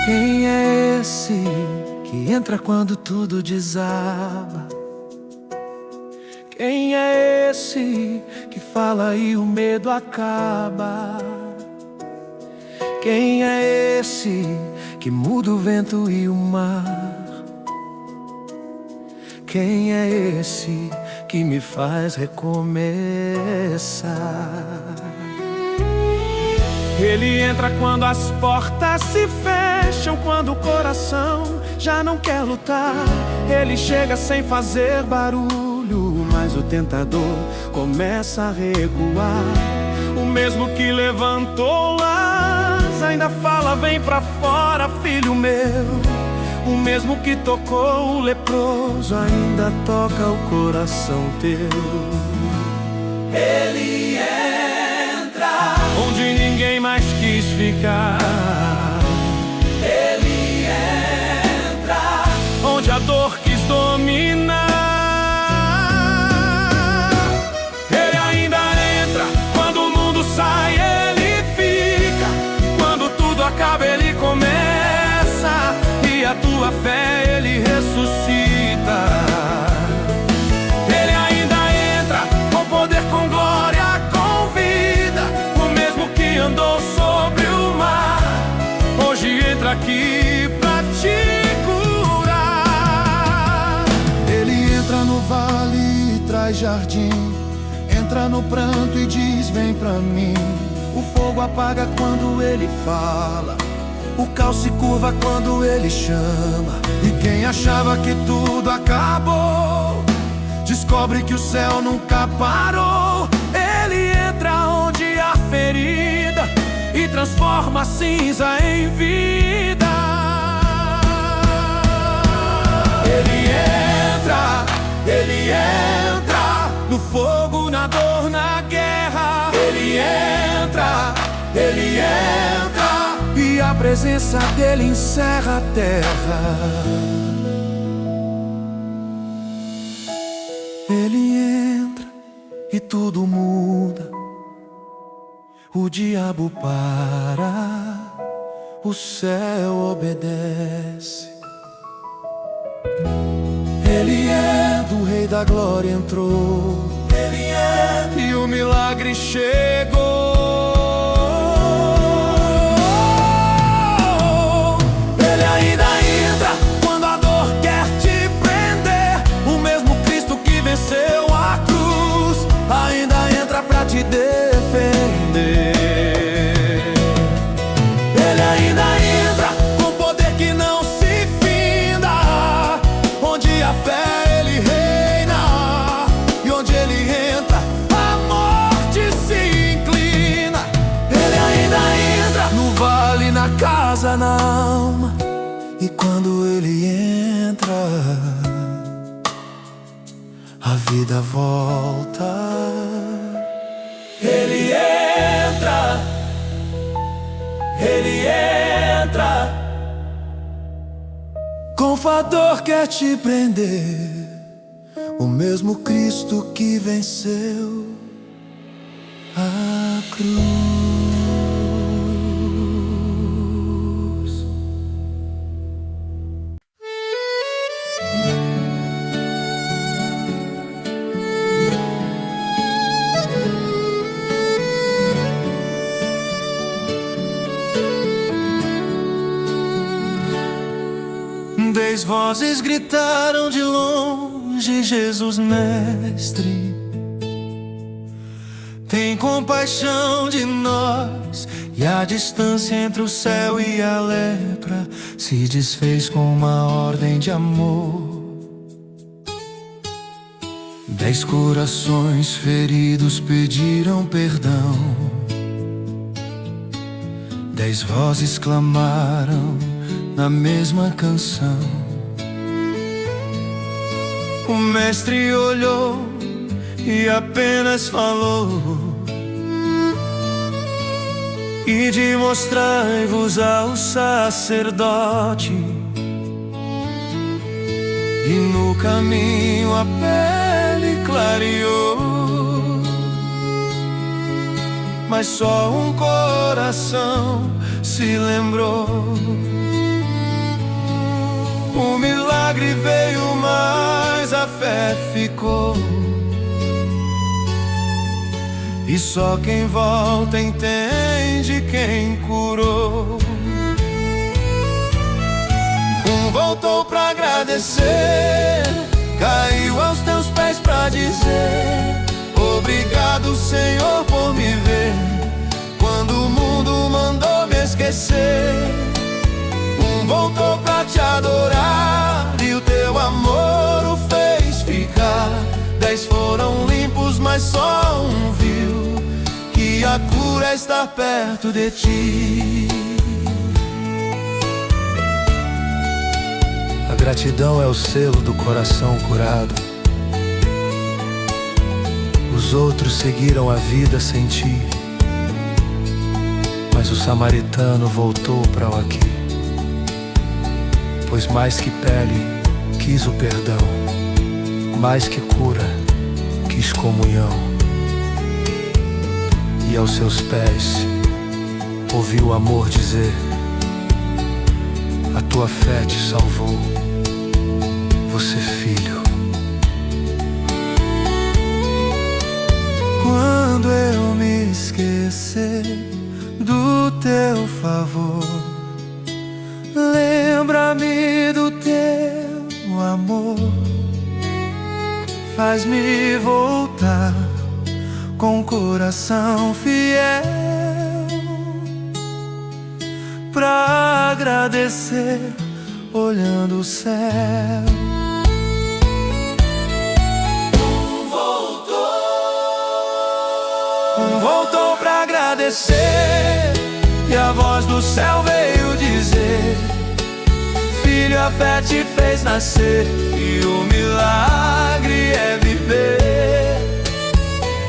Quem é esse que entra quando tudo desaba? Quem é esse que fala e o medo acaba? Quem é esse que muda o vento e o mar? Quem é esse que me faz recomeçar? Ele entra quando as portas se fecham, quando o coração já não quer lutar. Ele chega sem fazer barulho, mas o tentador começa a recuar. O mesmo que levantou Lázaro ainda fala: vem pra fora, filho meu. O mesmo que tocou o leproso ainda toca o coração teu. Ele entra onde ninguém mais quis ficar. Ele entra onde a dor quis dominar. Ele ainda entra quando o mundo sai, ele fica. Quando tudo acaba, ele começa. E a tua fé ele ressuscita. Ele ainda entra com poder, com glória, com vida. O mesmo que andou sobre o mar, hoje entra aqui pra te curar. Ele entra no vale e traz jardim, entra no pranto e diz: vem pra mim. O fogo apaga quando ele fala, o caos se curva quando ele chama. E quem achava que tudo acabou, descobre que o céu nunca parou. Ele entra onde há ferida e transforma a cinza em vida. Ele entra no fogo, na dor, na guerra. Ele entra, e a presença dele encerra a terra. Ele entra e tudo muda. O diabo para, o céu obedece. Ele entra, o Rei da Glória entrou. Ele entra e o milagre chegou. Venceu a cruz, ainda entra pra te defender. Ele ainda entra com poder que não se finda, onde a fé ele reina, e onde ele entra a morte se inclina. Ele ainda entra no vale, na casa, na alma, e quando ele entra, a vida volta. Ele entra. Confador quer te prender, o mesmo Cristo que venceu a cruz. Dez vozes gritaram de longe: Jesus Mestre, tem compaixão de nós. E a distância entre o céu e a lepra se desfez com uma ordem de amor. 10 corações feridos pediram perdão. 10 vozes clamaram na mesma canção. O mestre olhou e apenas falou: ide mostrai-vos ao sacerdote. E no caminho a pele clareou, mas só um coração se lembrou. fé ficou. E só quem volta entende quem curou. Um voltou pra agradecer, caiu aos teus pés pra dizer: obrigado, Senhor, por me ver quando o mundo mandou me esquecer. Um voltou pra te adorar e o teu amor o fez ficar. 10 foram limpos, mas só um viu que a cura está perto de ti. A gratidão é o selo do coração curado. Os outros seguiram a vida sem ti, mas o samaritano voltou para o aqui. Pois mais que pele, quis o perdão, mais que cura, quis comunhão. E aos seus pés, ouviu o amor dizer: a tua fé te salvou, você filho. Quando eu me esquecer do teu favor, lembra-me do teu amor. Faz-me voltar com coração fiel pra agradecer, olhando o céu. Um voltou pra agradecer, e a voz do céu veio dizer: filho, a fé te fez nascer, e o milagre é viver.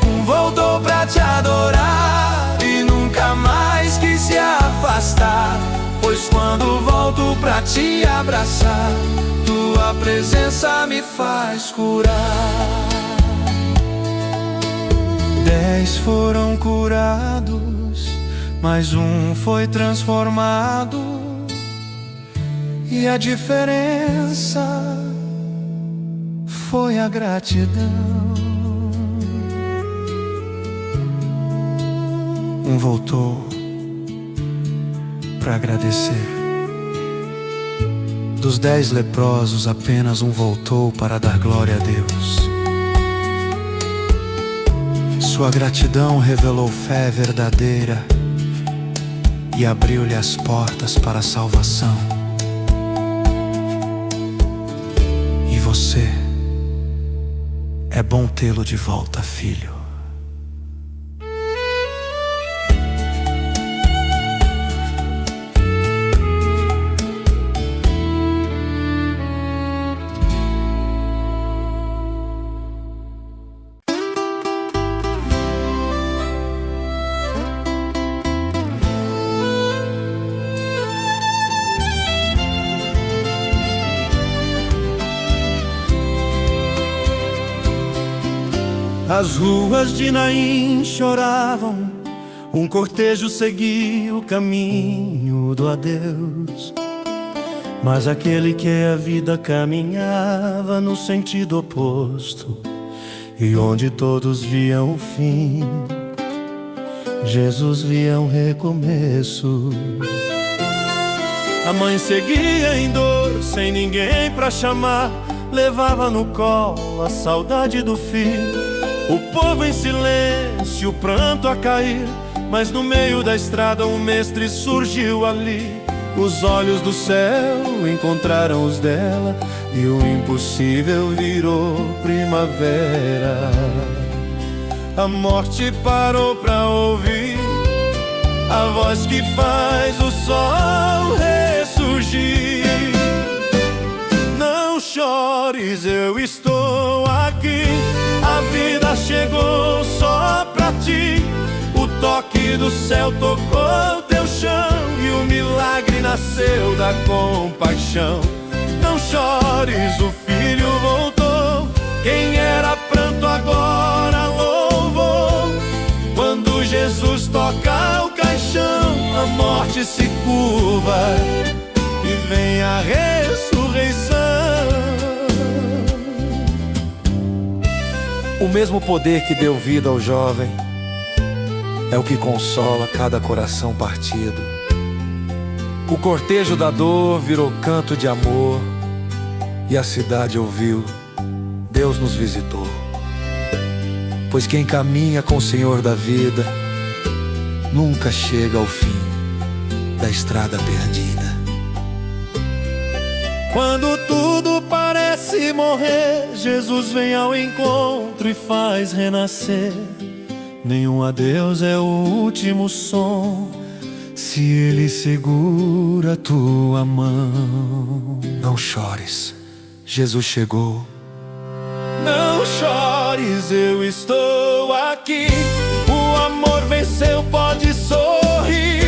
Um voltou pra te adorar e nunca mais quis se afastar, pois quando volto pra te abraçar, tua presença me faz curar. 10 foram curados, mas um foi transformado, e a diferença foi a gratidão. Um voltou para agradecer. Dos 10 leprosos, apenas um voltou para dar glória a Deus. Sua gratidão revelou fé verdadeira e abriu-lhe as portas para a salvação. E você, é bom tê-lo de volta, filho. As ruas de Naim choravam, um cortejo seguia o caminho do adeus. Mas aquele que a vida caminhava no sentido oposto, e onde todos viam o fim, Jesus via um recomeço. A mãe seguia em dor, sem ninguém pra chamar, levava no colo a saudade do filho. O povo em silêncio, o pranto a cair, mas no meio da estrada um mestre surgiu ali. Os olhos do céu encontraram os dela, e o impossível virou primavera. A morte parou pra ouvir a voz que faz o sol ressurgir. Não chores, eu estou aqui. A vida chegou só pra ti. O toque do céu tocou teu chão, e o milagre nasceu da compaixão. Não chores, o filho voltou. Quem era pranto agora louvou. Quando Jesus toca o caixão, a morte se curva e vem a ressurreição. O mesmo poder que deu vida ao jovem é o que consola cada coração partido. O cortejo da dor virou canto de amor, e a cidade ouviu: Deus nos visitou. Pois quem caminha com o Senhor da vida nunca chega ao fim da estrada perdida. Quando tudo parece morrer, Jesus vem ao encontro e faz renascer. Nenhum adeus é o último som, se Ele segura tua mão. Não chores, Jesus chegou. Não chores, eu estou aqui. O amor venceu, pode sorrir.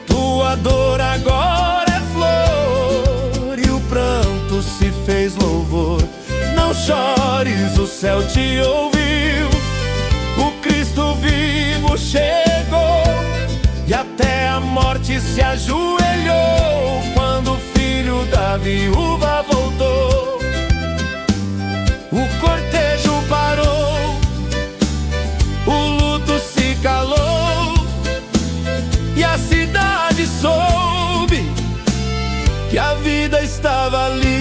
Tua dor agora é flor e o pranto se fez louvor. Não chores, o céu te ouviu. O Cristo vivo chegou e até a morte se ajoelhou quando o filho da viúva voltou. O cortejo parou, o luto se calou e a cidade soube que a vida estava ali.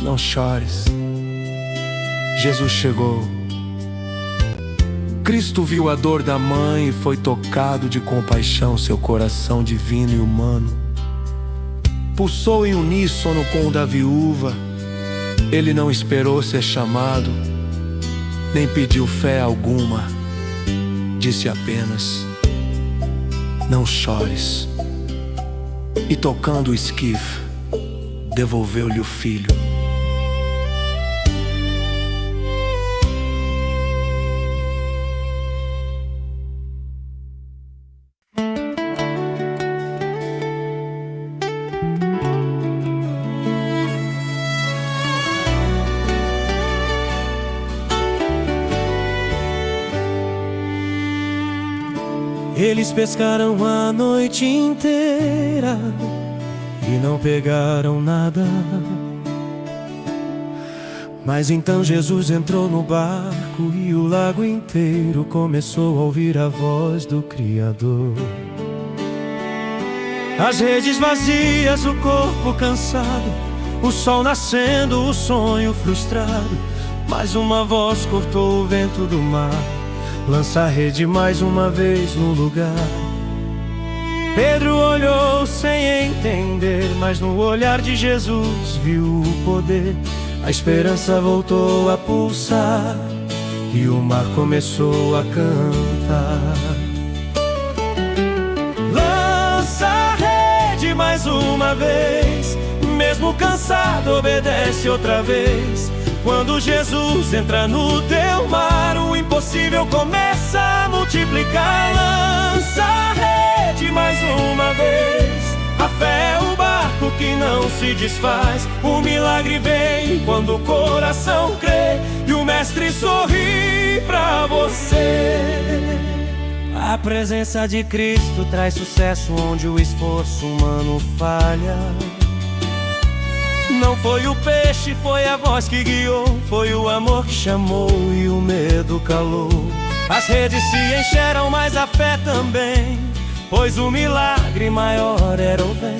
Não chores, Jesus chegou. Cristo viu a dor da mãe e foi tocado de compaixão seu coração divino e humano. Pulsou em uníssono com o da viúva. Ele não esperou ser chamado, nem pediu fé alguma. Disse apenas: não chores. E tocando o esquife, devolveu-lhe o filho. Eles pescaram a noite inteira e não pegaram nada. Mas então Jesus entrou no barco e o lago inteiro começou a ouvir a voz do Criador. As redes vazias, o corpo cansado, o sol nascendo, o sonho frustrado. Mas uma voz cortou o vento do mar: lança a rede mais uma vez no lugar. Pedro olhou sem entender, mas no olhar de Jesus viu o poder. A esperança voltou a pulsar e o mar começou a cantar. Lança a rede mais uma vez, mesmo cansado obedece outra vez. Quando Jesus entra no teu mar, o impossível começa a multiplicar. Lança a rede mais uma vez. A fé é o barco que não se desfaz. O milagre vem quando o coração crê e o mestre sorri pra você. A presença de Cristo traz sucesso onde o esforço humano falha. Não foi o peixe, foi a voz que guiou. Foi o amor que chamou e o medo calou. As redes se encheram, mas a fé também, pois o milagre maior era o bem.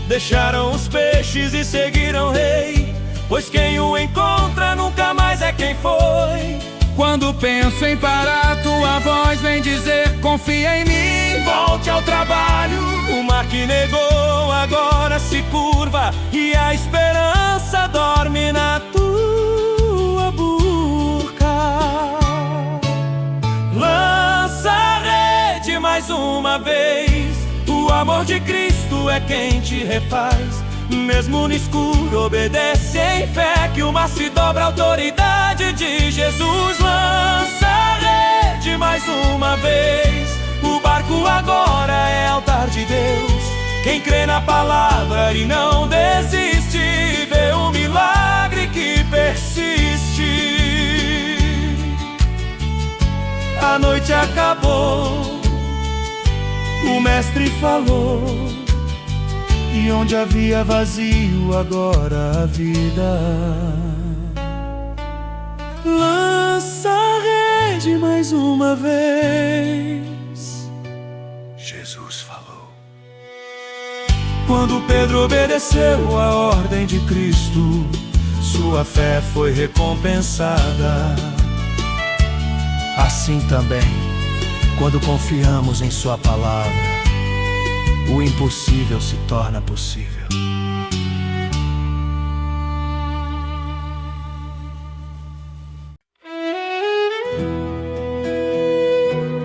Deixaram os peixes e seguiram o rei, pois quem o encontra nunca mais é quem foi. Quando penso em parar, tua voz vem dizer: confia em mim, volte ao trabalho. O mar que negou agora se curva e a esperança dorme na tua boca. Lança a rede mais uma vez. O amor de Cristo é quem te refaz. Mesmo no escuro obedece em fé, que o mar se dobra à autoridade de Jesus. Lança a rede mais uma vez. O barco agora é altar de Deus. Quem crê na palavra e não desiste, vê o milagre que persiste. A noite acabou, o mestre falou, e onde havia vazio agora a vida. Lança a rede mais uma vez. Jesus falou. Quando Pedro obedeceu a ordem de Cristo, sua fé foi recompensada. Assim também, quando confiamos em Sua palavra, o impossível se torna possível.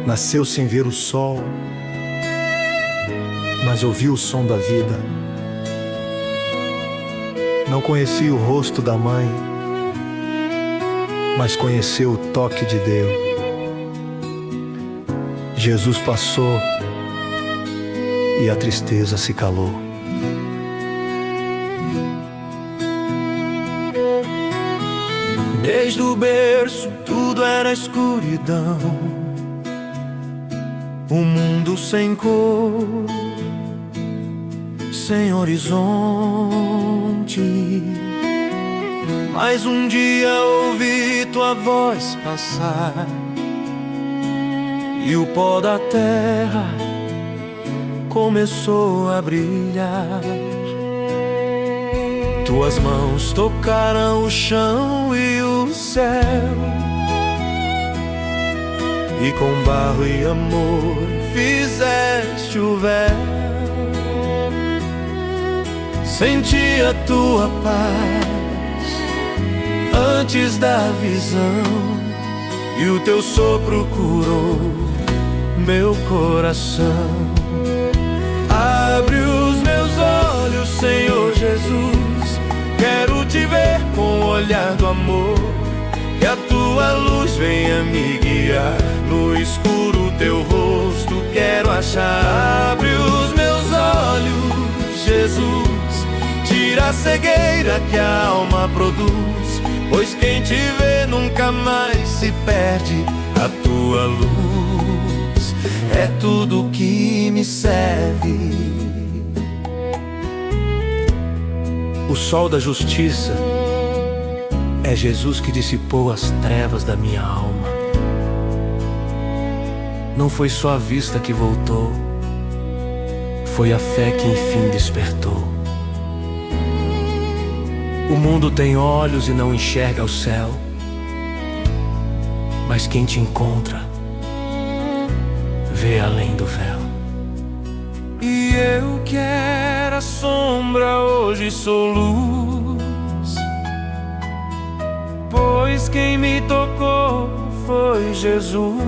Nasceu sem ver o sol, mas ouviu o som da vida. Não conhecia o rosto da mãe, mas conheceu o toque de Deus. Jesus passou e a tristeza se calou. Desde o berço tudo era escuridão, um mundo sem cor, sem horizonte. Mas um dia ouvi tua voz passar, e o pó da terra começou a brilhar. Tuas mãos tocaram o chão e o céu, e com barro e amor fizeste o véu. Senti a tua paz antes da visão, e o teu sopro curou meu coração. Abre os meus olhos, Senhor Jesus, quero te ver com o olhar do amor, que a tua luz venha me guiar. No escuro teu rosto quero achar. Abre os meus olhos, Jesus, tira a cegueira que a alma produz, pois quem te vê nunca mais se perde. A tua luz é tudo que me serve. O sol da justiça é Jesus que dissipou as trevas da minha alma. Não foi só a vista que voltou, foi a fé que enfim despertou. O mundo tem olhos e não enxerga o céu, mas quem te encontra vê além do véu. E eu que era sombra, hoje sou luz, pois quem me tocou foi Jesus.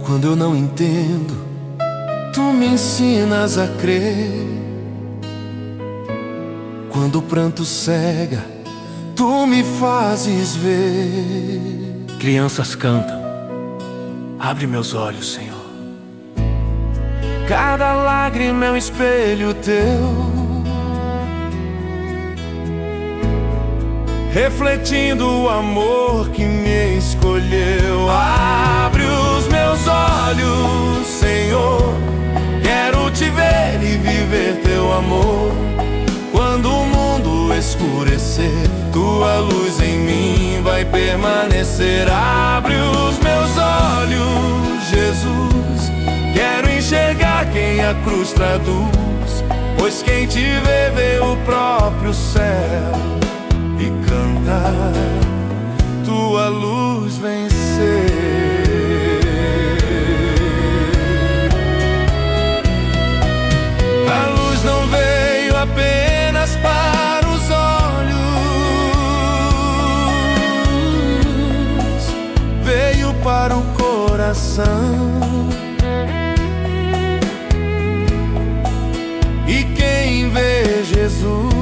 Quando eu não entendo, tu me ensinas a crer. Quando o pranto cega, tu me fazes ver. Crianças cantam, abre meus olhos, Senhor. Cada lágrima é um espelho teu, refletindo o amor que me escolheu. Abre os meus olhos, Senhor, quero te ver e viver teu amor. Quando o mundo escurecer, tua luz em mim vai permanecer. Abre os meus olhos, Jesus, quero enxergar quem a cruz traduz, pois quem te vê o próprio céu e canta tua luz vencer. A luz não veio apenas para os olhos, veio para o coração. E quem vê Jesus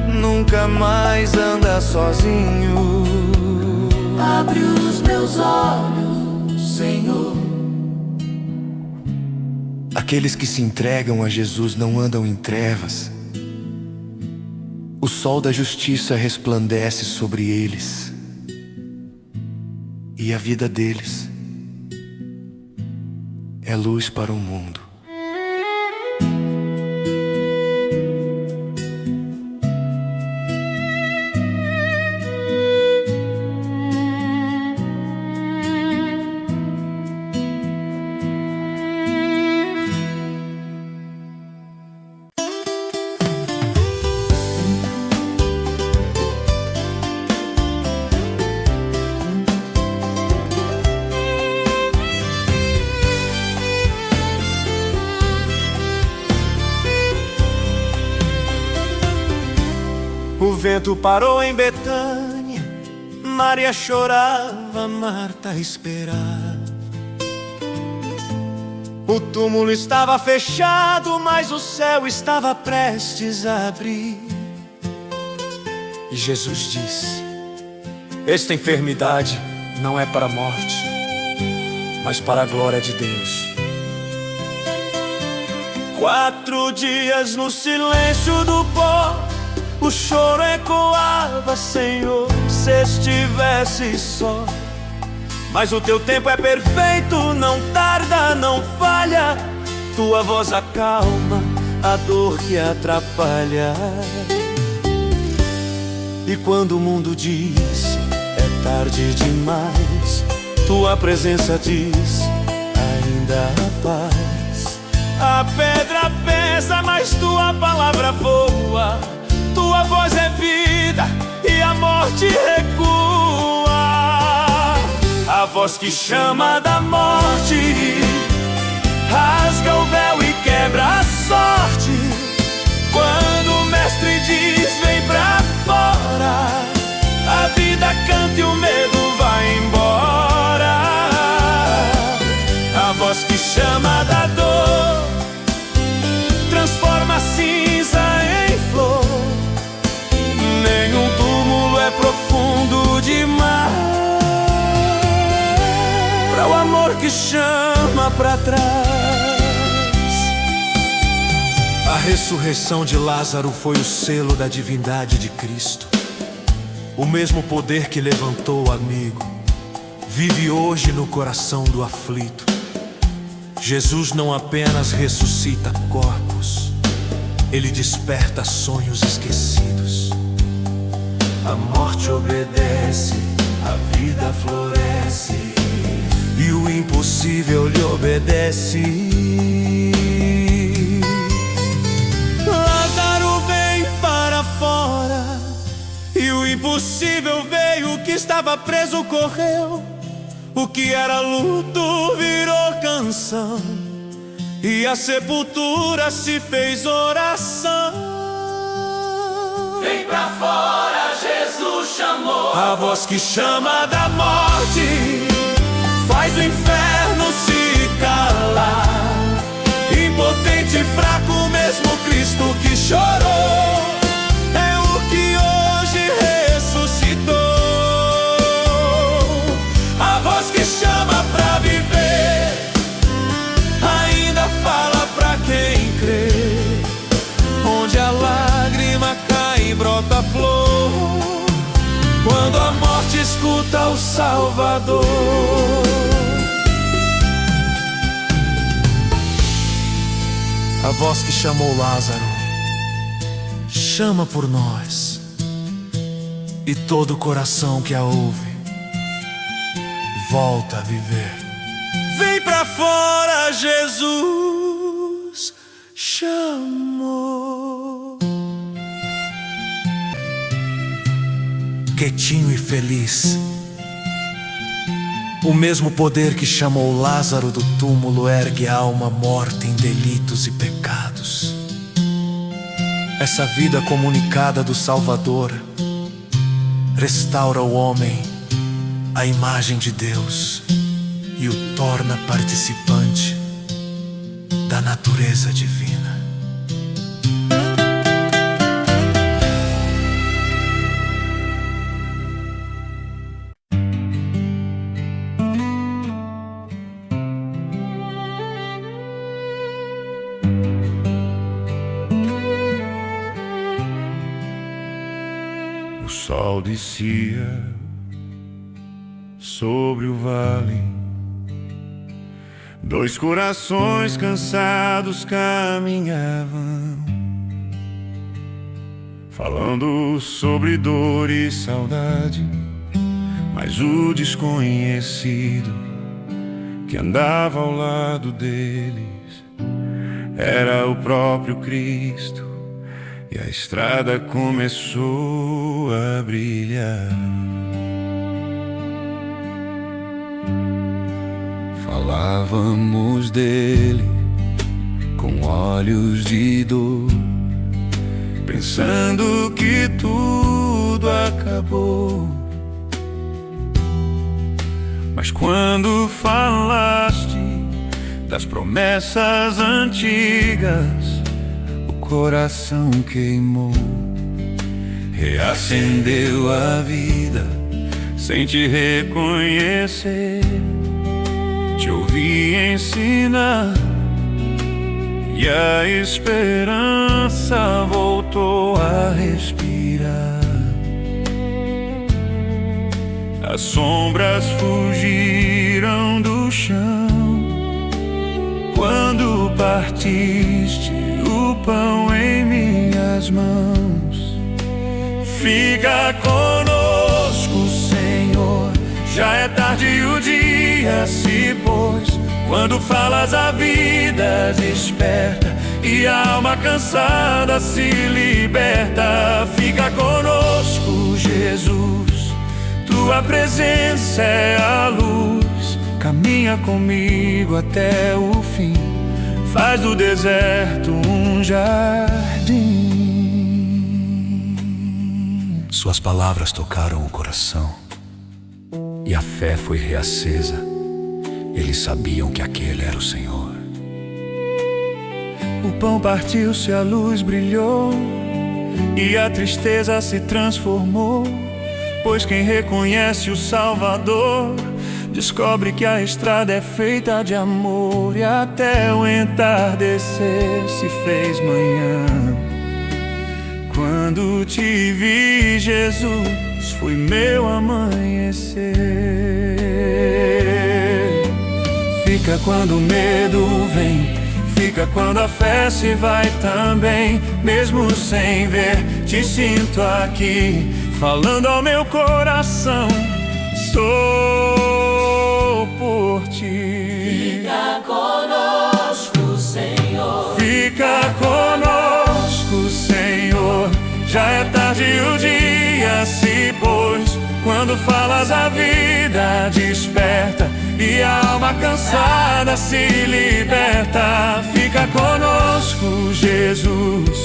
nunca mais anda sozinho. Abre os meus olhos, Senhor. Aqueles que se entregam a Jesus não andam em trevas. O sol da justiça resplandece sobre eles, e a vida deles é luz para o mundo. vento parou em Betânia, Maria chorava, Marta esperava. O túmulo estava fechado, mas o céu estava prestes a abrir. E Jesus disse: esta enfermidade não é para a morte, mas para a glória de Deus. 4 dias no silêncio do pó, o choro ecoava: Senhor, se estivesse só. Mas o teu tempo é perfeito, não tarda, não falha. Tua voz acalma a dor que atrapalha. E quando o mundo diz é tarde demais, tua presença diz ainda há paz. A pedra pesa, mas tua palavra voa. Tua voz é vida e a morte recua. A voz que chama da morte rasga o véu e quebra a sorte. Quando o mestre diz vem pra fora, a vida canta e o medo vai embora. A voz que chama da dor transforma a cinza em flor. Nenhum túmulo é profundo demais para o amor que chama pra trás. A ressurreição de Lázaro foi o selo da divindade de Cristo. O mesmo poder que levantou o amigo vive hoje no coração do aflito. Jesus não apenas ressuscita corpos, ele desperta sonhos esquecidos. A morte obedece, a vida floresce, e o impossível lhe obedece. Lázaro vem para fora, e o impossível veio. O que estava preso correu, o que era luto virou canção, e a sepultura se fez oração. Vem pra fora, Jesus chamou. A voz que chama da morte faz o inferno se calar. Impotente e fraco, mesmo Cristo que chorou é o que hoje ressuscitou. A voz que chama pra viver ainda fala pra quem crê. Onde a lágrima cai e brota flor, quando a morte escuta o Salvador. A voz que chamou Lázaro chama por nós, e todo coração que a ouve volta a viver. Vem pra fora, Jesus chamou. Quietinho e feliz, o mesmo poder que chamou Lázaro do túmulo ergue a alma morta em delitos e pecados. Essa vida comunicada do Salvador restaura o homem à imagem de Deus e o torna participante da natureza divina. O sol descia sobre o vale, 2 corações cansados caminhavam, falando sobre dor e saudade. Mas o desconhecido que andava ao lado deles era o próprio Cristo, e a estrada começou a brilhar. Falávamos dele com olhos de dor, pensando que tudo tudo acabou. Mas quando falaste das promessas antigas, o coração queimou. Reacendeu a vida sem te reconhecer. Te ouvi ensinar e a esperança voltou a respirar. As sombras fugiram do chão quando partiste o pão em minhas mãos. Fica conosco, Senhor, já é tarde e o dia se pôs. Quando falas a vida desperta e a alma cansada se liberta. Fica conosco, Jesus, tua presença é a luz. Caminha comigo até o fim, faz do deserto um jardim. Suas palavras tocaram o coração e a fé foi reacesa. Eles sabiam que aquele era o Senhor. O pão partiu-se, a luz brilhou e a tristeza se transformou. Pois quem reconhece o Salvador descobre que a estrada é feita de amor. E até o entardecer se fez manhã. Quando te vi, Jesus, foi meu amanhecer. Fica quando o medo vem, fica quando a fé se vai também. Mesmo sem ver, te sinto aqui, falando ao meu coração, sou por ti. Fica conosco, Senhor. Fica conosco, Senhor, já é tarde e o dia se pôs. Quando falas a vida desperta e a alma cansada se liberta. Fica conosco, Jesus,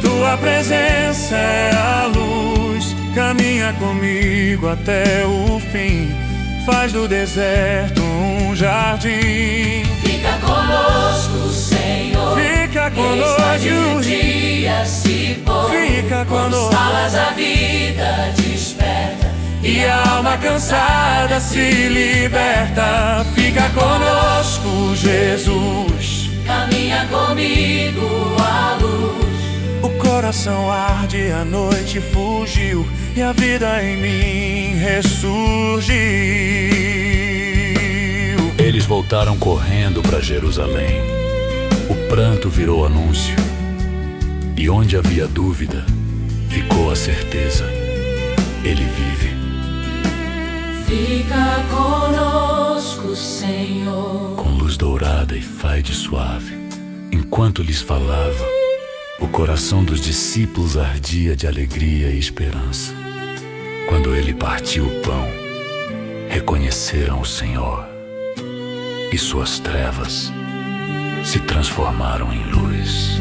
tua presença é a luz. Caminha comigo até o fim, faz do deserto um jardim. Fica conosco, Senhor. Fica conosco, o dia se pôs. Fica conosco. Quando falas a vida desperta e a alma cansada se liberta. Fica conosco, Jesus, caminha comigo a luz. o coração arde, a noite fugiu e a vida em mim ressurgiu. Eles voltaram correndo para Jerusalém. O pranto virou anúncio, e onde havia dúvida, ficou a certeza: Ele vive. Fica conosco, Senhor. Com luz dourada e faide suave, enquanto lhes falava, o coração dos discípulos ardia de alegria e esperança. Quando ele partiu o pão, reconheceram o Senhor, e suas trevas se transformaram em luz.